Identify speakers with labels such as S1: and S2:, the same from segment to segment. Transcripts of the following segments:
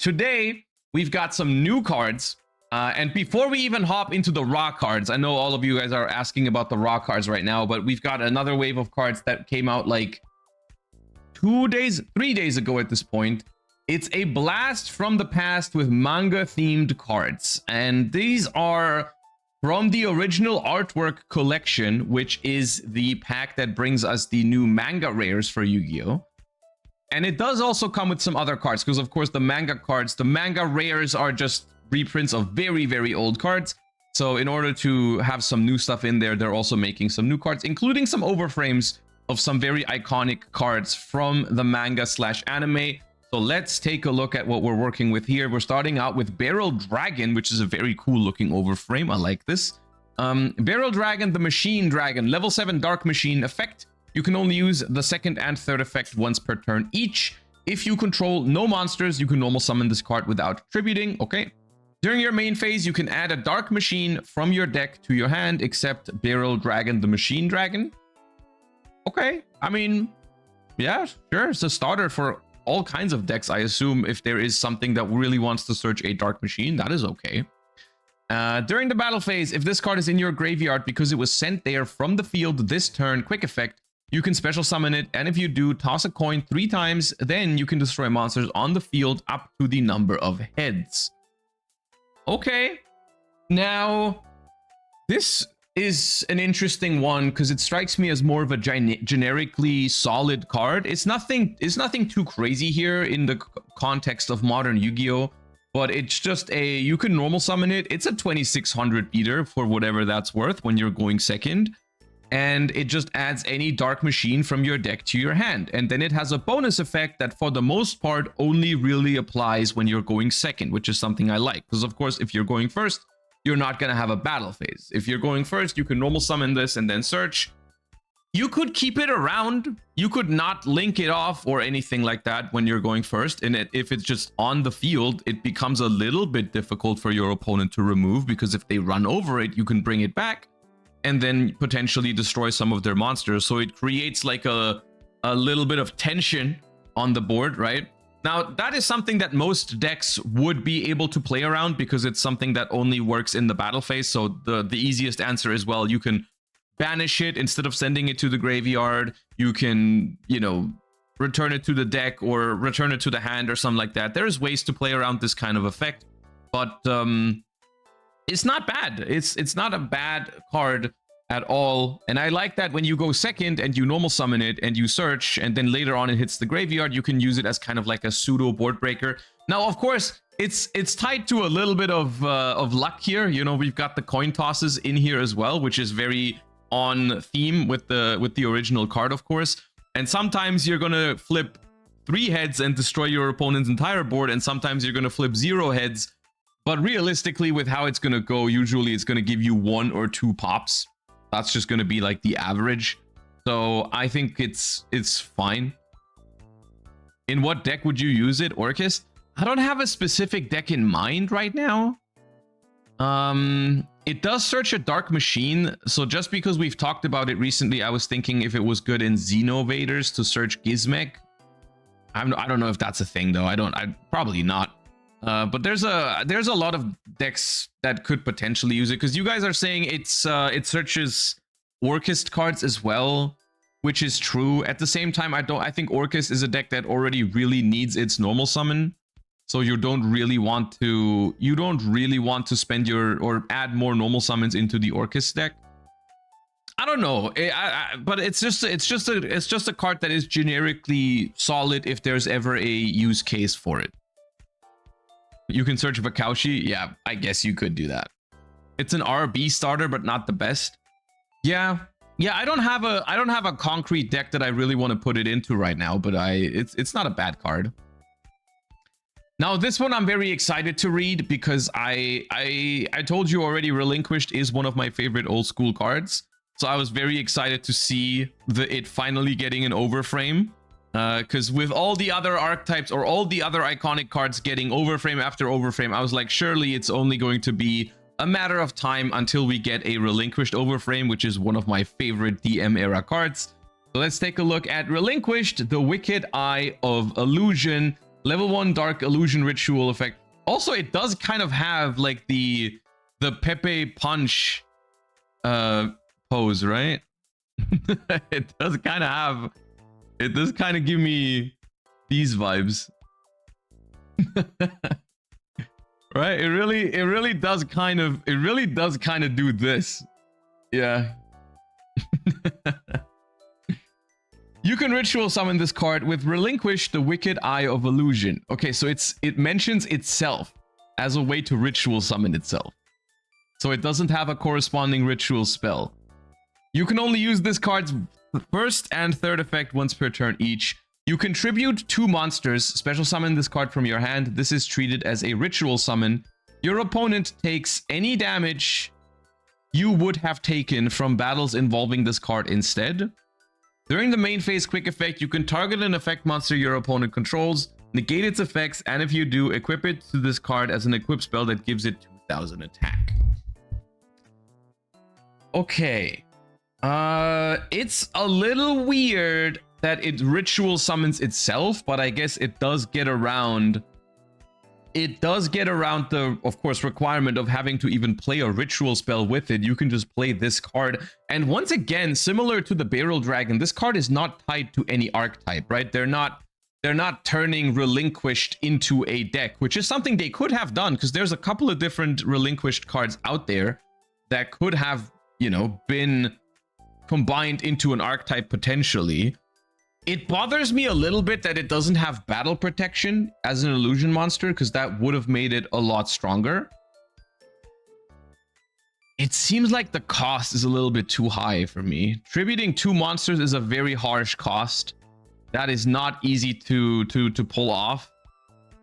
S1: today we've got some new cards. And before we even hop into the raw cards, I know all of you guys are asking about the raw cards right now, but we've got another wave of cards that came out like 3 days ago at this point. It's a blast from the past with manga themed cards. And these are from the original artwork collection, which is the pack that brings us the new manga rares for Yu-Gi-Oh! And it does also come with some other cards, because of course the manga cards, the manga rares are just reprints of very, very old cards. So in order to have some new stuff in there, they're also making some new cards, including some overframes of some very iconic cards from the manga / anime. So let's take a look at what we're working with here. We're starting out with Barrel Dragon, which is a very cool looking overframe. I like this. Barrel Dragon, the Machine Dragon, level 7 Dark Machine effect. You can only use the second and third effect once per turn each. If you control no monsters, you can normal summon this card without attributing. Okay. During your main phase, you can add a Dark Machine from your deck to your hand, except Barrel Dragon, the Machine Dragon. Okay. I mean, yeah, sure. It's a starter for all kinds of decks, I assume. If there is something that really wants to search a Dark Machine, that is okay. During the battle phase, if this card is in your graveyard because it was sent there from the field this turn, quick effect, you can special summon it, and if you do, toss a coin 3 times, then you can destroy monsters on the field up to the number of heads. Okay. Now, this is an interesting one because it strikes me as more of a generically solid card. It's nothing too crazy here in the context of modern Yu-Gi-Oh, but it's just you can normal summon it. It's a 2600 beater for whatever that's worth when you're going second, and it just adds any Dark Machine from your deck to your hand. And then it has a bonus effect that for the most part only really applies when you're going second, which is something I like, because of course if you're going first, you're not going to have a battle phase. If you're going first, you can normal summon this and then search. You could keep it around. You could not link it off or anything like that when you're going first. And if it's just on the field, it becomes a little bit difficult for your opponent to remove, because if they run over it, you can bring it back and then potentially destroy some of their monsters. So it creates like a little bit of tension on the board, right? Now, that is something that most decks would be able to play around, because it's something that only works in the battle phase. So the easiest answer is, well, you can banish it instead of sending it to the graveyard. You can, you know, return it to the deck or return it to the hand or something like that. There's ways to play around this kind of effect, but it's not bad. It's not a bad card at all. And I like that when you go second and you normal summon it and you search, and then later on it hits the graveyard, you can use it as kind of like a pseudo board breaker. Now, of course, it's tied to a little bit of luck here. You know, we've got the coin tosses in here as well, which is very on theme with the original card, of course. And sometimes you're gonna flip 3 heads and destroy your opponent's entire board, and sometimes you're gonna flip 0 heads. But realistically, with how it's gonna go, usually it's gonna give you 1 or 2 pops. That's just going to be like the average. So I think it's fine. In what deck would you use it, Orcust? I don't have a specific deck in mind right now. It does search a Dark Machine. So just because we've talked about it recently, I was thinking if it was good in Xenovaders to search Gizmek. I don't know if that's a thing though. I probably not. But there's a lot of decks that could potentially use it, because you guys are saying it searches Orcust cards as well, which is true. At the same time, I think Orcust is a deck that already really needs its normal summon, so you don't really want to spend or add more normal summons into the Orcust deck. I don't know, but it's just a card that is generically solid if there's ever a use case for it. You can search Vakaushi. Yeah, I guess you could do that. It's an RB starter, but not the best. Yeah, I don't have a concrete deck that I really want to put it into right now, but it's not a bad card. Now, this one I'm very excited to read, because I told you already, Relinquished is one of my favorite old school cards. So I was very excited to see it finally getting an overframe. Because with all the other archetypes or all the other iconic cards getting overframe after overframe, I was like, surely it's only going to be a matter of time until we get a Relinquished overframe, which is one of my favorite DM era cards. So let's take a look at Relinquished, the Wicked Eye of Illusion. Level 1 Dark Illusion Ritual effect. Also, it does kind of have like the Pepe Punch pose, right? It does kind of have, it does kind of give me these vibes. Right? It really does kind of do this. Yeah. You can ritual summon this card with Relinquish the Wicked Eye of Illusion. Okay, so it mentions itself as a way to ritual summon itself. So it doesn't have a corresponding ritual spell. You can only use this card's first and third effect once per turn each. You contribute 2 monsters, special summon this card from your hand. This is treated as a ritual summon. Your opponent takes any damage you would have taken from battles involving this card instead. During the main phase quick effect, you can target an effect monster your opponent controls, negate its effects, and if you do, equip it to this card as an equip spell that gives it 2000 attack. Okay. It's a little weird that it ritual summons itself, but I guess it does get around the, of course, requirement of having to even play a ritual spell with it. You can just play this card. And once again, similar to the Barrel Dragon, this card is not tied to any archetype, right? They're not turning Relinquished into a deck, which is something they could have done, because there's a couple of different Relinquished cards out there that could have, you know, been combined into an archetype potentially. It bothers me a little bit that it doesn't have battle protection as an illusion monster, because that would have made it a lot stronger. It seems like the cost is a little bit too high for me. Tributing 2 monsters is a very harsh cost. That is not easy to pull off.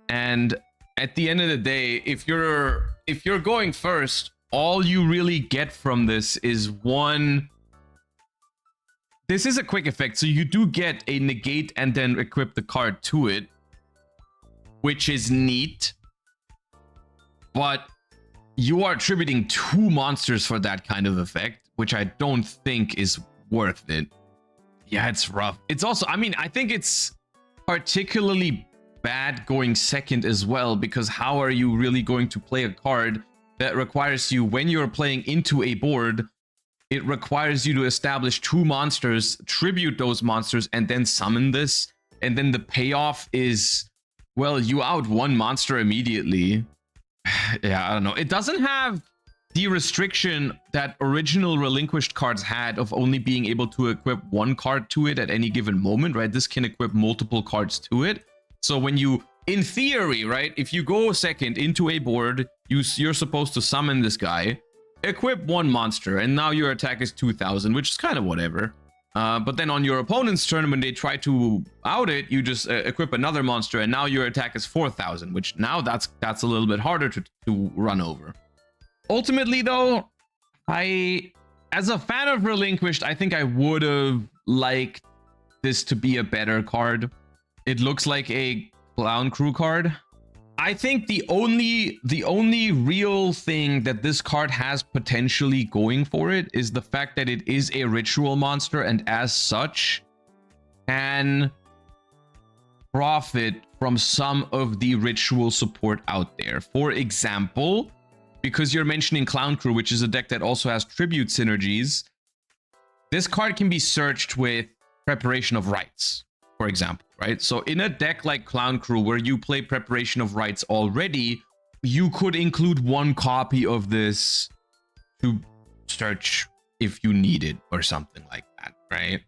S1: And at the end of the day, if you're going first, all you really get from this is one. This is a quick effect, so you do get a negate and then equip the card to it, which is neat. But you are attributing 2 monsters for that kind of effect, which I don't think is worth it. Yeah, it's rough. It's also, I mean, I think it's particularly bad going second as well, because how are you really going to play a card that requires you, when you're playing into a board, it requires you to establish 2 monsters, tribute those monsters, and then summon this. And then the payoff is, well, you out 1 monster immediately. Yeah, I don't know. It doesn't have the restriction that original Relinquished cards had of only being able to equip 1 card to it at any given moment, right? This can equip multiple cards to it. So when you, in theory, right, if you go second into a board, you're supposed to summon this guy, equip 1 monster, and now your attack is 2000, which is kind of whatever. But then on your opponent's turn, when they try to out it, you just equip another monster, and now your attack is 4000, which now that's a little bit harder to run over. Ultimately, though, as a fan of Relinquished, I think I would have liked this to be a better card. It looks like a Clown Crew card. I think the only real thing that this card has potentially going for it is the fact that it is a ritual monster, and as such can profit from some of the ritual support out there. For example, because you're mentioning Clown Crew, which is a deck that also has tribute synergies, this card can be searched with Preparation of Rites, for example, right? So in a deck like Clown Crew, where you play Preparation of Rites already, you could include 1 copy of this to search if you need it or something like that, right?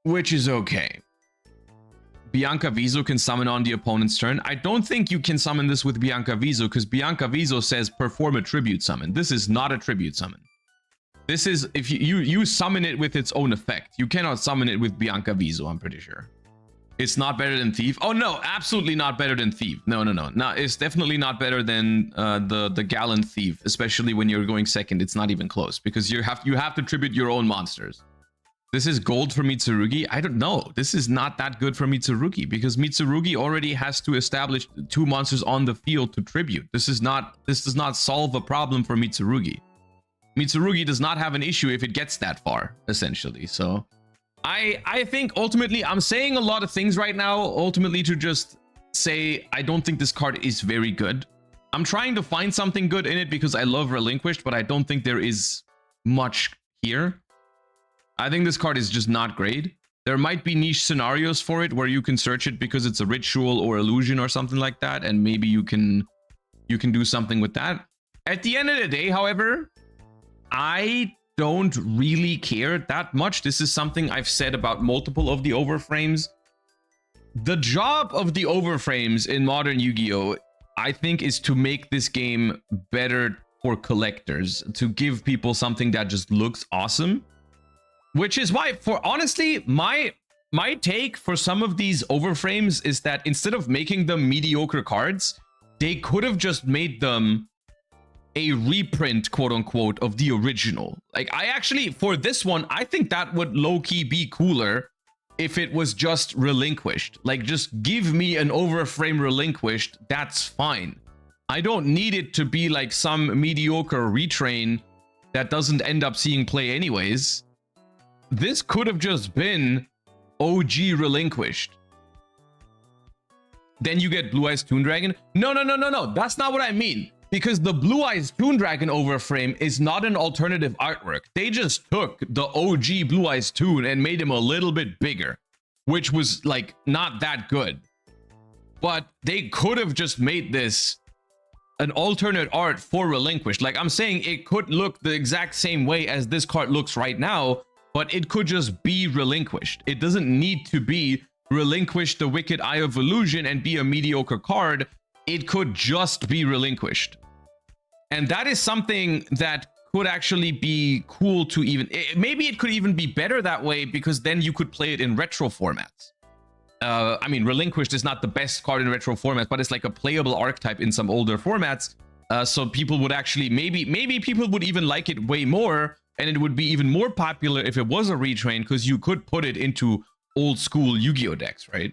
S1: Which is okay. Bianca Viso can summon on the opponent's turn. I don't think you can summon this with Bianca Viso, because Bianca Viso says perform a tribute summon. This is not a tribute summon. This is, if you summon it with its own effect. You cannot summon it with Bianca Viso, I'm pretty sure. It's not better than Thief. Oh no, absolutely not better than Thief. No, it's definitely not better than the Gallant Thief, especially when you're going second. It's not even close, because you have to tribute your own monsters. This is gold for Mitsurugi. I don't know. This is not that good for Mitsurugi, because Mitsurugi already has to establish 2 monsters on the field to tribute. This does not solve a problem for Mitsurugi. Mitsurugi does not have an issue if it gets that far, essentially. So I think ultimately I'm saying a lot of things right now, ultimately to just say I don't think this card is very good. I'm trying to find something good in it because I love Relinquished, but I don't think there is much here. I think this card is just not great. There might be niche scenarios for it where you can search it because it's a ritual or illusion or something like that, and maybe you can do something with that. At the end of the day, however, I don't really care that much. This is something I've said about multiple of the Overframes. The job of the Overframes in modern Yu-Gi-Oh, I think, is to make this game better for collectors, to give people something that just looks awesome. Which is why, for honestly, my take for some of these Overframes is that instead of making them mediocre cards, they could have just made them a reprint, quote unquote, of the original. Like, I actually, for this one, I think that would low-key be cooler if it was just Relinquished. Like, just give me an Overframe Relinquished, that's fine. I don't need it to be like some mediocre retrain that doesn't end up seeing play anyways. This could have just been OG Relinquished. Then you get Blue Eyes Toon Dragon. No, that's not what I mean. Because the Blue Eyes Toon Dragon Overframe is not an alternative artwork. They just took the OG Blue Eyes Toon and made him a little bit bigger, which was like not that good. But they could have just made this an alternate art for Relinquished. Like, I'm saying it could look the exact same way as this card looks right now, but it could just be Relinquished. It doesn't need to be Relinquish the Wicked Eye of Illusion and be a mediocre card. It could just be Relinquished. And that is something that could actually be cool to even... maybe it could even be better that way, because then you could play it in retro formats. I mean, Relinquished is not the best card in retro formats, but it's like a playable archetype in some older formats. So people would actually... Maybe people would even like it way more, and it would be even more popular if it was a retrain, because you could put it into old school Yu-Gi-Oh decks, right?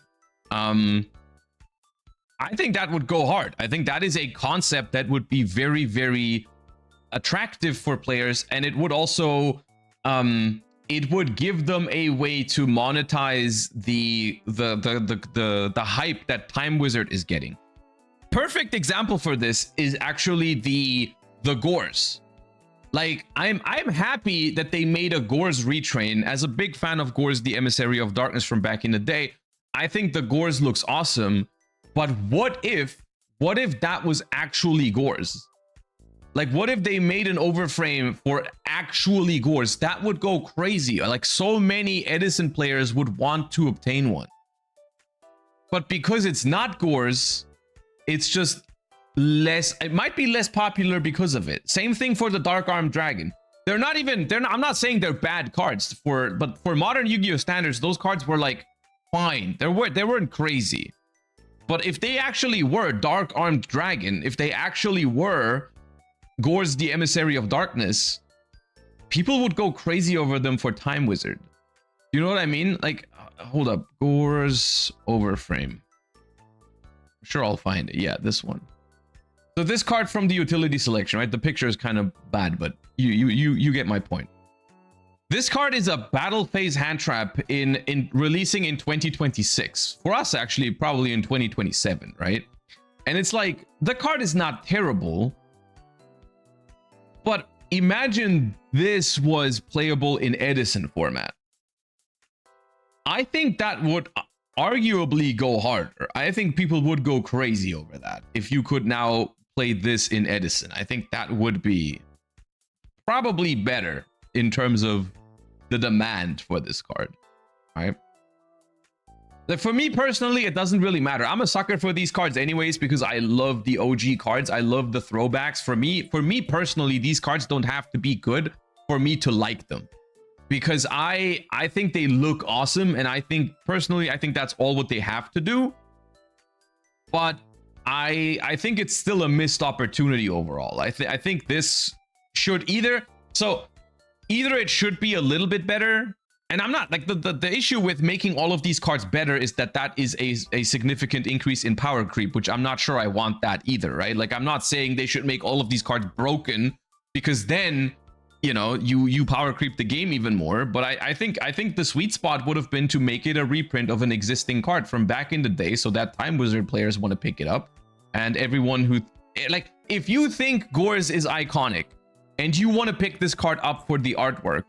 S1: I think that would go hard. I think that is a concept that would be very, very attractive for players, and it would also it would give them a way to monetize the hype that Time Wizard is getting. Perfect example for this is actually the Gores. Like, I'm happy that they made a Gores retrain. As a big fan of Gores, the Emissary of Darkness from back in the day, I think the Gores looks awesome. But what if that was actually Gores? Like, what if they made an Overframe for actually Gores? That would go crazy. Like, so many Edison players would want to obtain one. But because it's not Gores, it's just less... It might be less popular because of it. Same thing for the Dark Armed Dragon. I'm not saying they're bad cards, but for modern Yu-Gi-Oh standards, those cards were like fine. They weren't crazy. But if they actually were Dark Armed Dragon, if they actually were Gores the Emissary of Darkness, people would go crazy over them for Time Wizard. You know what I mean? Like, hold up. Gores Overframe. I'm sure I'll find it. Yeah, this one. So this card from the utility selection, right? The picture is kind of bad, but you get my point. This card is a battle phase hand trap in releasing in 2026. For us, actually, probably in 2027, right? And it's like, the card is not terrible, but imagine this was playable in Edison format. I think that would arguably go harder. I think people would go crazy over that if you could now play this in Edison. I think that would be probably better in terms of the demand for this card, right? Like, for me personally, it doesn't really matter. I'm a sucker for these cards anyways, because I love the OG cards. I love the throwbacks. For me personally, these cards don't have to be good for me to like them, because I think they look awesome, and I think personally, I think that's all what they have to do. But I think it's still a missed opportunity overall. I think this should either it should be a little bit better. And I'm not like the issue with making all of these cards better is that is a significant increase in power creep, which I'm not sure I want that either, right? Like, I'm not saying they should make all of these cards broken, because then you know, you power creep the game even more. But I think the sweet spot would have been to make it a reprint of an existing card from back in the day, so that Time Wizard players want to pick it up, and everyone who like, if you think Gores is iconic and you want to pick this card up for the artwork,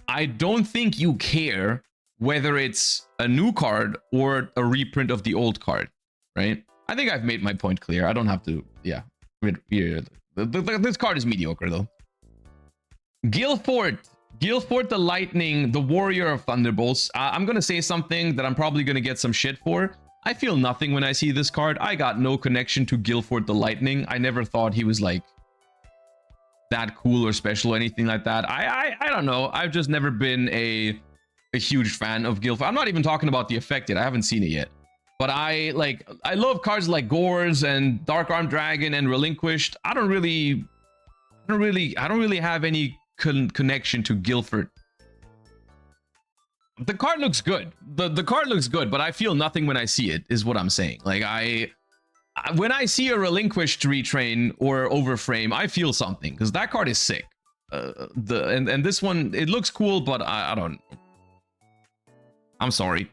S1: I don't think you care whether it's a new card or a reprint of the old card, right? I think I've made my point clear. I don't have to, yeah. This card is mediocre though. Guilford the Lightning, the Warrior of Thunderbolts. I'm gonna say something that I'm probably gonna get some shit for. I feel nothing when I see this card. I got no connection to Guilford the Lightning. I never thought he was like that cool or special or anything like that. I don't know. I've just never been a huge fan of Guilford. I'm not even talking about the effect yet. I haven't seen it yet. But I love cards like Gores and Dark Arm Dragon and Relinquished. I don't really have any connection to Guilford. The card looks good. The card looks good, but I feel nothing when I see it, is what I'm saying. Like, when I see a Relinquished retrain or Overframe, I feel something, because that card is sick. And this one, it looks cool, but I don't. I'm sorry.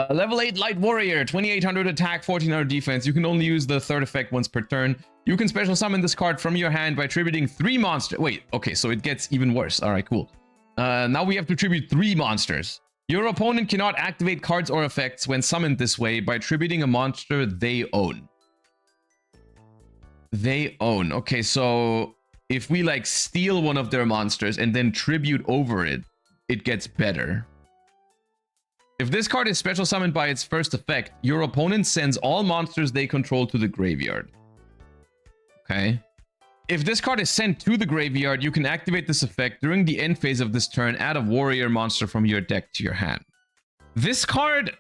S1: Level 8 Light Warrior, 2800 attack, 1400 defense. You can only use the third effect once per turn. You can special summon this card from your hand by tributing 3 monsters. Wait, okay, so it gets even worse. All right, cool. Now we have to tribute 3 monsters. Your opponent cannot activate cards or effects when summoned this way by tributing a monster they own. They own. Okay, so if we like steal one of their monsters and then tribute over it, it gets better. If this card is special summoned by its first effect, your opponent sends all monsters they control to the graveyard. Okay. If this card is sent to the graveyard, you can activate this effect during the end phase of this turn. Add a warrior monster from your deck to your hand. This card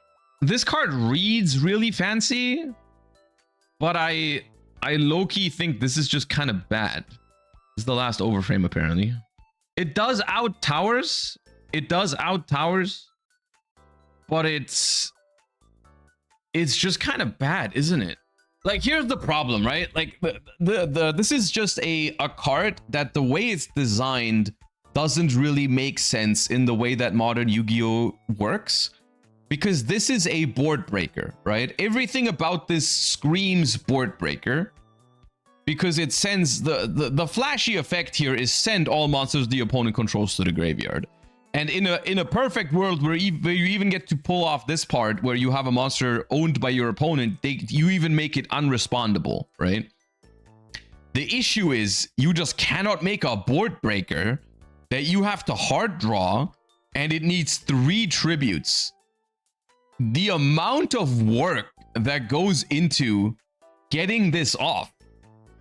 S1: reads really fancy, but I low-key think this is just kind of bad. This is the last Overframe, apparently. It does out towers. It does out towers. But it's just kind of bad, isn't it? Like, here's the problem, right? Like, this is just a card that the way it's designed doesn't really make sense in the way that modern Yu-Gi-Oh works, because this is a board breaker, right? Everything about this screams board breaker, because it sends the flashy effect here is send all monsters the opponent controls to the graveyard. And in a perfect world where you even get to pull off this part where you have a monster owned by your opponent, you even make it unrespondable, right? The issue is you just cannot make a board breaker that you have to hard draw, and it needs 3 tributes. The amount of work that goes into getting this off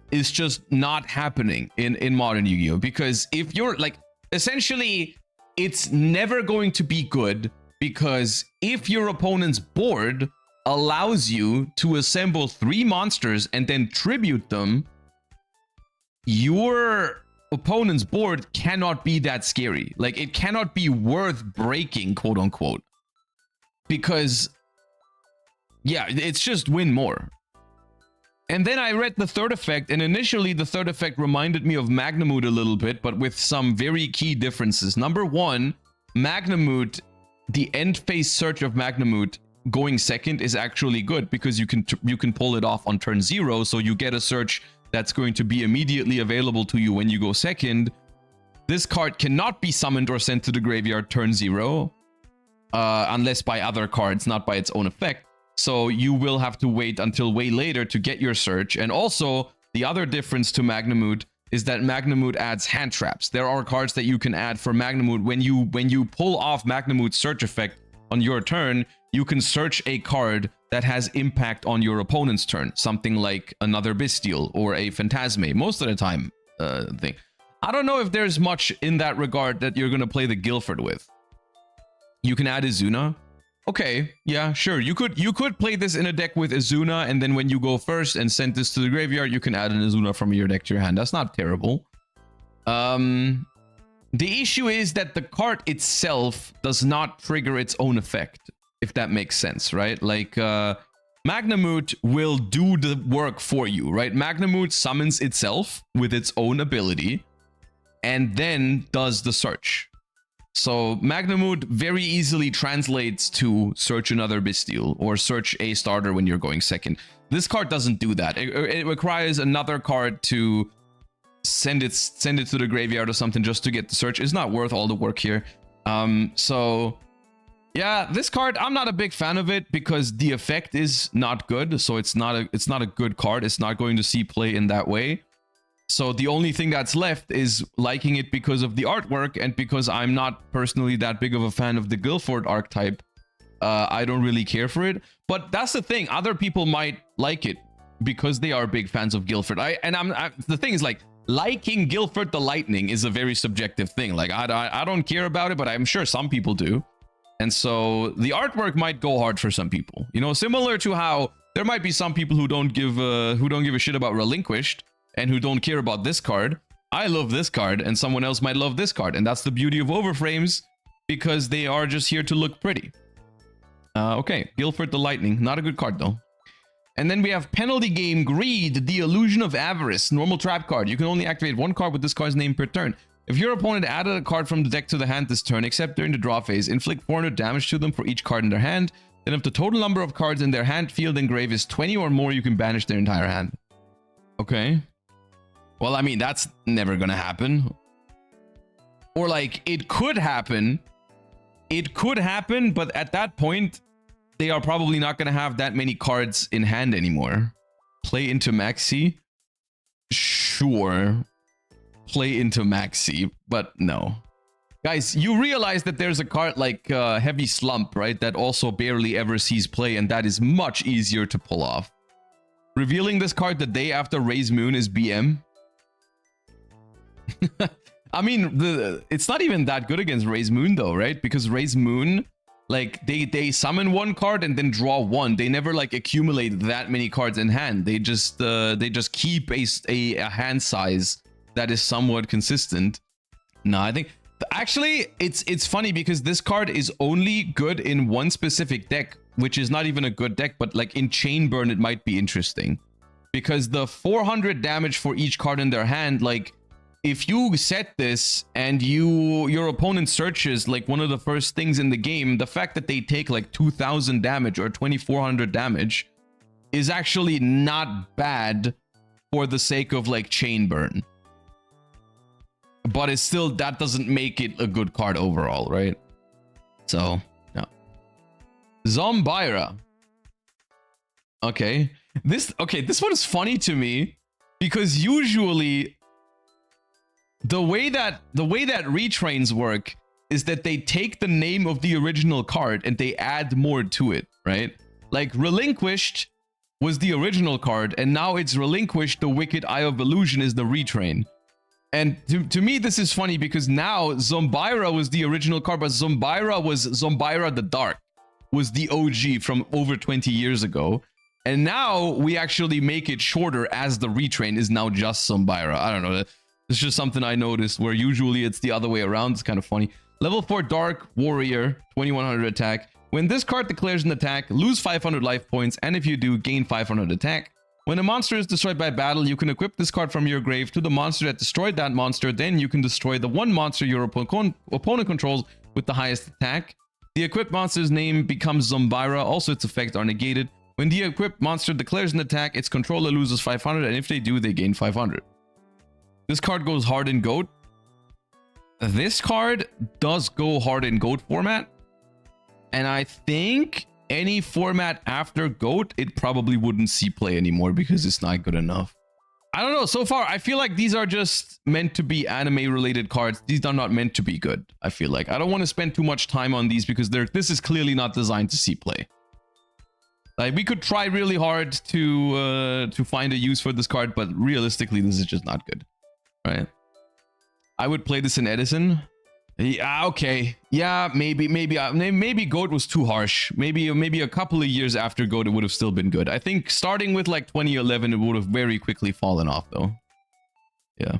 S1: is just not happening in modern Yu-Gi-Oh! Because if you're like, essentially, it's never going to be good, because if your opponent's board allows you to assemble 3 monsters and then tribute them, your opponent's board cannot be that scary. Like, it cannot be worth breaking, quote unquote, because yeah, it's just win more. And then I read the third effect, and initially the third effect reminded me of Magnamut a little bit, but with some very key differences. Number 1, Magnamut, the end phase search of Magnamut going second is actually good, because you can pull it off on turn 0, so you get a search that's going to be immediately available to you when you go second. This card cannot be summoned or sent to the graveyard turn 0, unless by other cards, not by its own effect. So you will have to wait until way later to get your search. And also, the other difference to Magnamut is that Magnamut adds hand traps. There are cards that you can add for Magnamut. When you pull off Magnamut's search effect on your turn, you can search a card that has impact on your opponent's turn. Something like another Bestial or a Phantasme, most of the time thing. I don't know if there's much in that regard that you're going to play the Guilford with. You can add Izuna. Okay, yeah, sure. You could play this in a deck with Izuna, and then when you go first and send this to the graveyard, you can add an Izuna from your deck to your hand. That's not terrible. The issue is that the card itself does not trigger its own effect, if that makes sense, right? Like, Magnamut will do the work for you, right? Magnamut summons itself with its own ability, and then does the search. So Magnamud very easily translates to search another Bestial or search a starter when you're going second. This card doesn't do that. It requires another card to send it to the graveyard or something just to get the search. It's not worth all the work here. So yeah, this card, I'm not a big fan of it because the effect is not good. So it's not a good card. It's not going to see play in that way. So the only thing that's left is liking it because of the artwork and because I'm not personally that big of a fan of the Guilford archetype. I don't really care for it. But that's the thing. Other people might like it because they are big fans of Guilford. The thing is, like, liking Guilford the Lightning is a very subjective thing. Like, I don't care about it, but I'm sure some people do. And so the artwork might go hard for some people. You know, similar to how there might be some people who don't give a shit about Relinquished and who don't care about this card. I love this card, and someone else might love this card. And that's the beauty of Overframes, because they are just here to look pretty. Okay, Guilford the Lightning. Not a good card, though. And then we have Penalty Game Greed, the Illusion of Avarice. Normal trap card. You can only activate one card with this card's name per turn. If your opponent added a card from the deck to the hand this turn, except during the draw phase, inflict 400 damage to them for each card in their hand. Then if the total number of cards in their hand, field, and grave is 20 or more, you can banish their entire hand. Okay. Well, I mean, that's never gonna happen. Or, like, it could happen. It could happen, but at that point, they are probably not gonna have that many cards in hand anymore. Play into Maxi? Sure. Play into Maxi, but no. Guys, you realize that there's a card like Heavy Slump, right? That also barely ever sees play, and that is much easier to pull off. Revealing this card the day after Raise Moon is BM. I mean, it's not even that good against Raise Moon, though, right? Because Raise Moon, like, they summon one card and then draw one. They never, like, accumulate that many cards in hand. They just keep a hand size that is somewhat consistent. No, I think actually it's funny because this card is only good in one specific deck, which is not even a good deck, but like in Chainburn it might be interesting because the 400 damage for each card in their hand, like if you set this and your opponent searches like one of the first things in the game, the fact that they take like 2000 damage or 2400 damage is actually not bad for the sake of like Chainburn. But it's still, that doesn't make it a good card overall, right? So, no. Zombira. Okay. This one is funny to me because usually the way that retrains work is that they take the name of the original card and they add more to it, right? Like Relinquished was the original card and now it's Relinquished, the Wicked Eye of Illusion is the retrain. And to me, this is funny because now Zombira was the original card, but Zombira the Dark was the OG from over 20 years ago. And now we actually make it shorter as the retrain is now just Zombira. I don't know. It's just something I noticed where usually it's the other way around. It's kind of funny. Level 4 Dark Warrior, 2100 attack. When this card declares an attack, lose 500 life points. And if you do, gain 500 attack. When a monster is destroyed by battle, you can equip this card from your grave to the monster that destroyed that monster. Then you can destroy the one monster your opponent controls with the highest attack. The equipped monster's name becomes Zombira. Also, its effects are negated. When the equipped monster declares an attack, its controller loses 500, and if they do, they gain 500. This card goes hard in GOAT. This card does go hard in GOAT format. And I think any format after GOAT, it probably wouldn't see play anymore because it's not good enough. I don't know. So far, I feel like these are just meant to be anime-related cards. These are not meant to be good, I feel like. I don't want to spend too much time on these because this is clearly not designed to see play. Like, we could try really hard to find a use for this card, but realistically, this is just not good. Right? I would play this in Edison. Yeah, okay. Yeah, maybe GOAT was too harsh. Maybe a couple of years after GOAT, it would have still been good. I think starting with like 2011, it would have very quickly fallen off though. Yeah.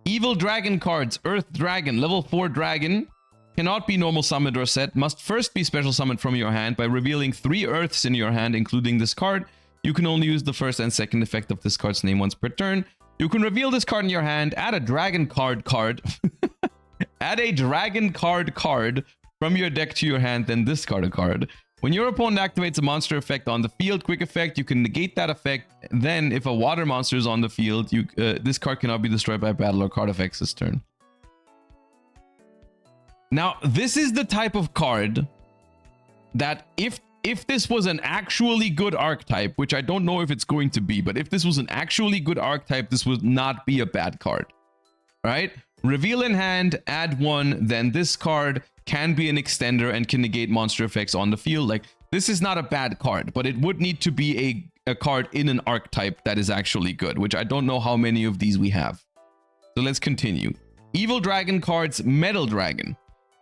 S1: Evil Dragon cards. Earth Dragon, level 4 Dragon. Cannot be normal summoned or set. Must first be special summoned from your hand by revealing 3 Earths in your hand, including this card. You can only use the first and second effect of this card's name once per turn. You can reveal this card in your hand, add a dragon card. Add a dragon card from your deck to your hand, then discard a card. When your opponent activates a monster effect on the field, quick effect, you can negate that effect. Then, if a water monster is on the field, this card cannot be destroyed by battle or card effects this turn. Now, this is the type of card that if this was an actually good archetype, which I don't know if it's going to be, but if this was an actually good archetype, this would not be a bad card. Right? Reveal in hand, add 1, then this card can be an extender and can negate monster effects on the field. Like, this is not a bad card, but it would need to be a card in an archetype that is actually good, which I don't know how many of these we have. So let's continue. Evil Dragon cards, Metal Dragon.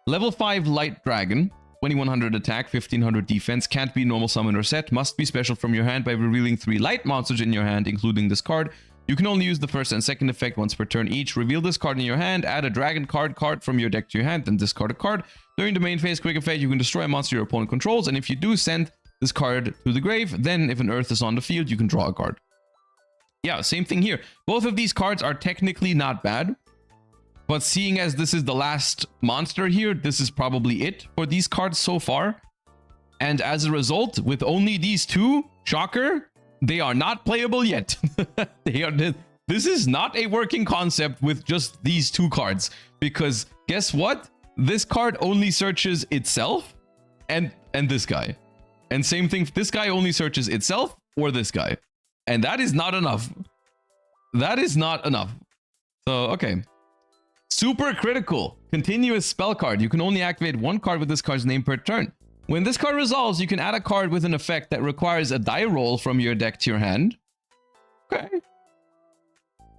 S1: Level 5 Light Dragon, 2100 attack, 1500 defense, can't be normal summon or set, must be special from your hand by revealing 3 light monsters in your hand, including this card. You can only use the first and second effect once per turn each. Reveal this card in your hand, add a dragon card from your deck to your hand, then discard a card. During the main phase quick effect, you can destroy a monster your opponent controls, and if you do, send this card to the grave. Then, if an earth is on the field, you can draw a card. Yeah, same thing here. Both of these cards are technically not bad, but seeing as this is the last monster here, this is probably it for these cards so far. And as a result, with only these two, shocker, they are not playable yet. This is not a working concept with just these two cards, because guess what? This card only searches itself and this guy. And same thing, this guy only searches itself or this guy. And that is not enough. That is not enough. So, okay. Super critical. Continuous spell card. You can only activate 1 card with this card's name per turn. When this card resolves, you can add a card with an effect that requires a die roll from your deck to your hand. Okay.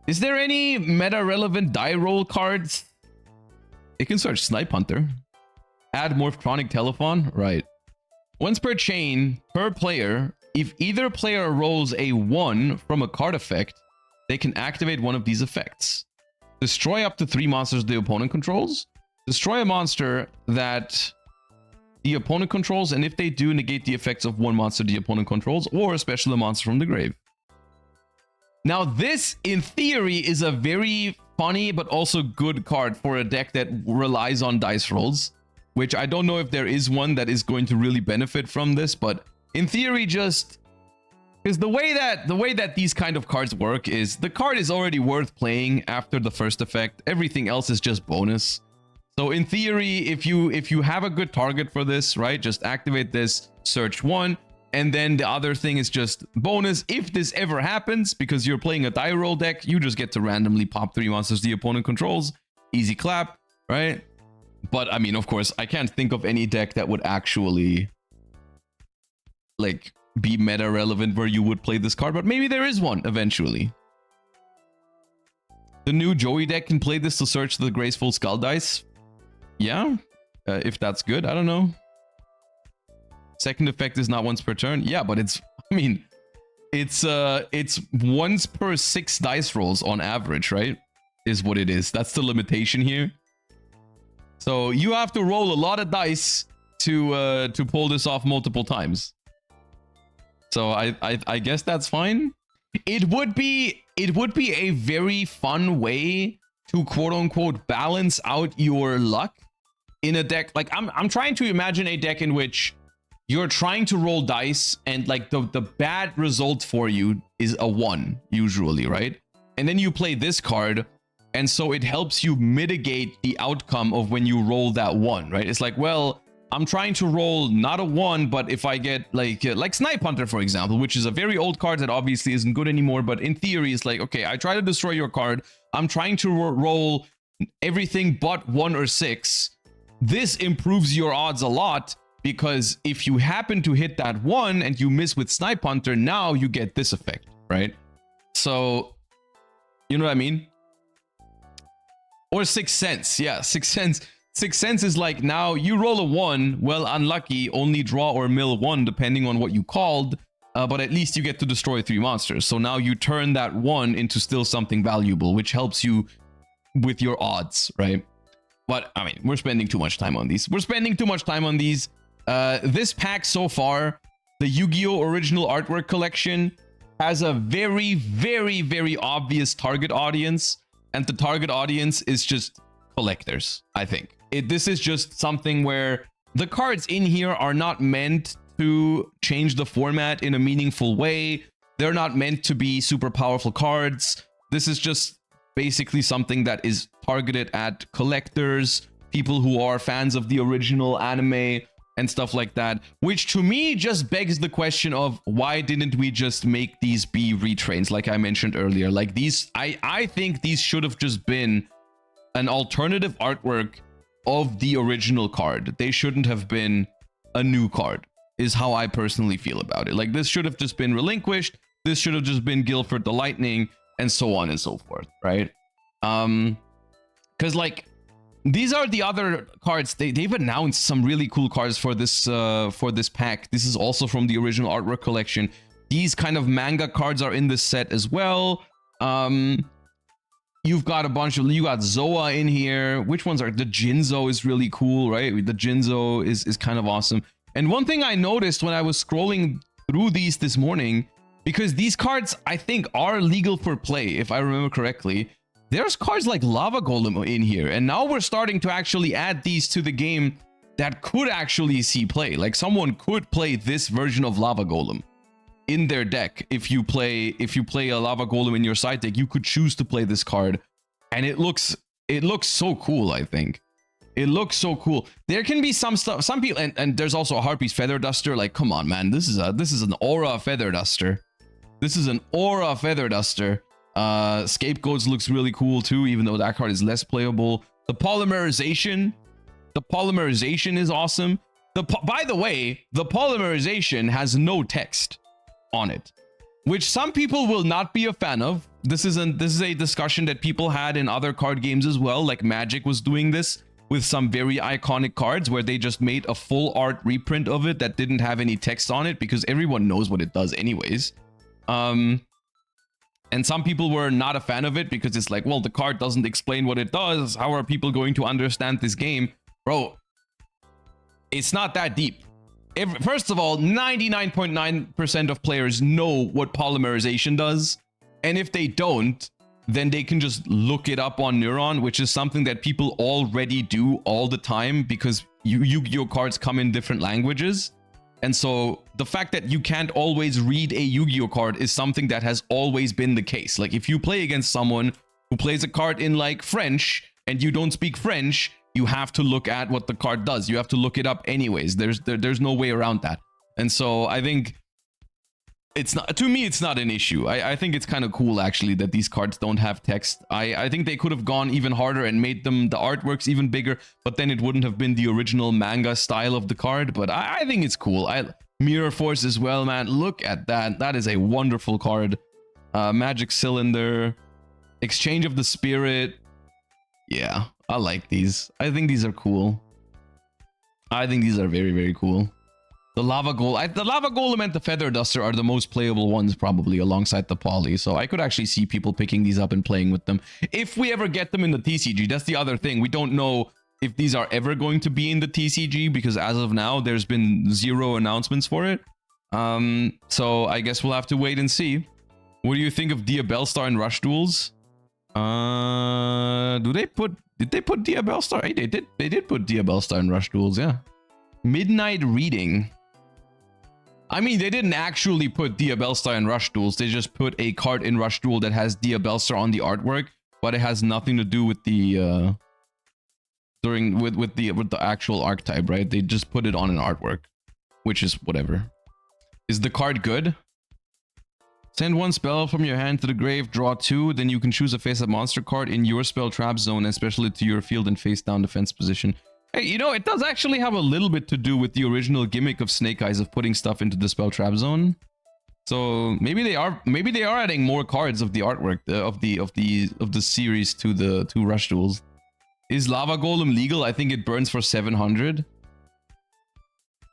S1: Is there any meta-relevant die roll cards? It can search Snipe Hunter. Add Morphtronic Telephone. Right. Once per chain, per player, if either player rolls a 1 from a card effect, they can activate one of these effects. Destroy up to 3 monsters the opponent controls. Destroy a monster that the opponent controls, and if they do, negate the effects of 1 monster the opponent controls, or special a monster from the grave. Now, this, in theory, is a very funny but also good card for a deck that relies on dice rolls, which I don't know if there is one that is going to really benefit from this, but in theory, just because the way that these kind of cards work is the card is already worth playing after the first effect. Everything else is just bonus. So in theory, if you have a good target for this, right, just activate this, search 1, and then the other thing is just bonus. If this ever happens, because you're playing a die roll deck, you just get to randomly pop 3 monsters the opponent controls. Easy clap, right? But I mean, of course, I can't think of any deck that would actually like be meta relevant where you would play this card, but maybe there is one eventually. The new Joey deck can play this to search the graceful skull dice. Yeah, if that's good, I don't know. Second effect is not once per turn. Yeah, but it's, I mean, it's once per 6 dice rolls on average, right? Is what it is. That's the limitation here. So you have to roll a lot of dice to pull this off multiple times. So I guess that's fine. It would be a very fun way to quote unquote balance out your luck in a deck. Like I'm trying to imagine a deck in which you're trying to roll dice and like the bad result for you is a 1 usually, right? And then you play this card, and so it helps you mitigate the outcome of when you roll that 1, right? It's like, well, I'm trying to roll not a 1, but if I get like Snipe Hunter, for example, which is a very old card that obviously isn't good anymore, but in theory, it's like, okay, I try to destroy your card. I'm trying to roll everything but 1 or 6. This improves your odds a lot, because if you happen to hit that 1 and you miss with Snipe Hunter, now you get this effect, right? So, you know what I mean? Or Sixth Sense. Yeah, Sixth Sense. Sixth Sense is like, now you roll a 1, well, unlucky, only draw or mill 1 depending on what you called, but at least you get to destroy 3 monsters. So now you turn that 1 into still something valuable, which helps you with your odds, right? But I mean, we're spending too much time on these. This pack so far, the Yu-Gi-Oh! Original Artwork Collection, has a very, very, very obvious target audience, and the target audience is just collectors, I think. This is just something where the cards in here are not meant to change the format in a meaningful way. They're not meant to be super powerful cards. This is just basically something that is targeted at collectors, people who are fans of the original anime and stuff like that, which to me just begs the question of why didn't we just make these be retrains like I mentioned earlier? Like these, I think these should have just been an alternative artwork of the original card. They shouldn't have been a new card, is how I personally feel about it. Like this should have just been relinquished. This should have just been Guilford the Lightning, and so on and so forth, right? Because like these are the other cards. They've announced some really cool cards for this pack. This is also from the original artwork collection. These kind of manga cards are in this set as well. You've got a bunch of, you got Zoa in here. Which ones are, the Jinzo is really cool, right? The Jinzo is kind of awesome. And one thing I noticed when I was scrolling through these this morning, because these cards I think are legal for play, if I remember correctly, there's cards like Lava Golem in here. And now we're starting to actually add these to the game that could actually see play. Like someone could play this version of Lava Golem in their deck. If you play a Lava Golem in your side deck, you could choose to play this card, and it looks so cool. I think it looks so cool. There can be some stuff, some people, and there's also a Harpy's Feather Duster. Like, come on, man, this is an Aura Feather Duster. This is an Aura Feather Duster. Scapegoats looks really cool too, even though that card is less playable. The polymerization is awesome. By the way, the polymerization has no text on it, which some people will not be a fan of. This is a discussion that people had in other card games as well. Like Magic was doing this with some very iconic cards where they just made a full art reprint of it that didn't have any text on it because everyone knows what it does anyways. And some people were not a fan of it because it's like, well, the card doesn't explain what it does. How are people going to understand this game? Bro, it's not that deep. First of all, 99.9% of players know what polymerization does. And if they don't, then they can just look it up on Neuron, which is something that people already do all the time because Yu-Gi-Oh cards come in different languages. And so the fact that you can't always read a Yu-Gi-Oh card is something that has always been the case. Like if you play against someone who plays a card in like French and you don't speak French, you have to look at what the card does. You have to look it up anyways. There's no way around that. And so I think it's not, to me, it's not an issue. I think it's kind of cool actually that these cards don't have text. I think they could have gone even harder and made the artworks even bigger, but then it wouldn't have been the original manga style of the card. But I think it's cool. Mirror Force as well, man. Look at that. That is a wonderful card. Magic Cylinder, Exchange of the Spirit. Yeah, I like these. I think these are cool. I think these are very, very cool. The Lava Golem and the Feather Duster are the most playable ones probably alongside the Poly. So I could actually see people picking these up and playing with them. If we ever get them in the TCG, that's the other thing. We don't know if these are ever going to be in the TCG because as of now, there's been 0 announcements for it. So I guess we'll have to wait and see. What do you think of Dia Bellstar and Rush Duels? Did they put Dia Bellstar? Hey, they did put Dia Bellstar and Rush Duels, yeah. Midnight Reading. I mean, they didn't actually put Dia Bellstar in Rush Duels. They just put a card in Rush Duel that has Dia Bellstar on the artwork, but it has nothing to do with the with the actual archetype, right? They just put it on an artwork, which is whatever. Is the card good? Send 1 spell from your hand to the grave, draw 2, then you can choose a face-up monster card in your spell trap zone, especially to your field and face-down defense position. Hey, you know, it does actually have a little bit to do with the original gimmick of Snake Eyes of putting stuff into the spell trap zone. So maybe they are adding more cards of the artwork of the series to Rush Duels. Is Lava Golem legal? I think it burns for 700.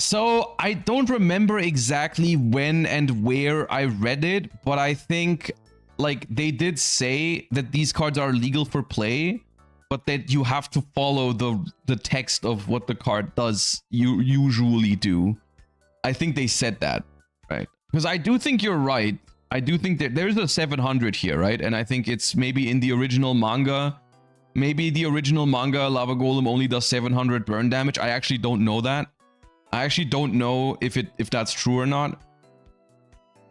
S1: So I don't remember exactly when and where I read it, but I think like they did say that these cards are legal for play, but that you have to follow the text of what the card does you usually do. I think they said that, right? Because I do think you're right I do think that there's a 700 here, right? And I think it's maybe in the original manga. Maybe the original manga Lava Golem only does 700 burn damage. I actually don't know that. I actually don't know if that's true or not.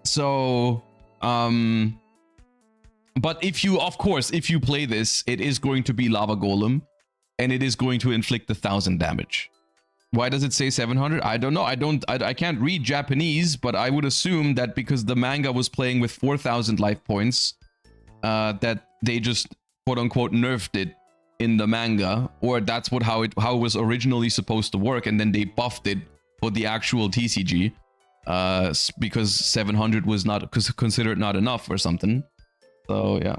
S1: So, but if you, of course, if you play this, it is going to be Lava Golem, and it is going to inflict 1,000 damage. Why does it say 700? I don't know. I can't read Japanese, but I would assume that because the manga was playing with 4,000 life points, that they just quote unquote nerfed it in the manga, or that's how it was originally supposed to work, and then they buffed it for the actual TCG, because 700 was not considered not enough or something. So yeah.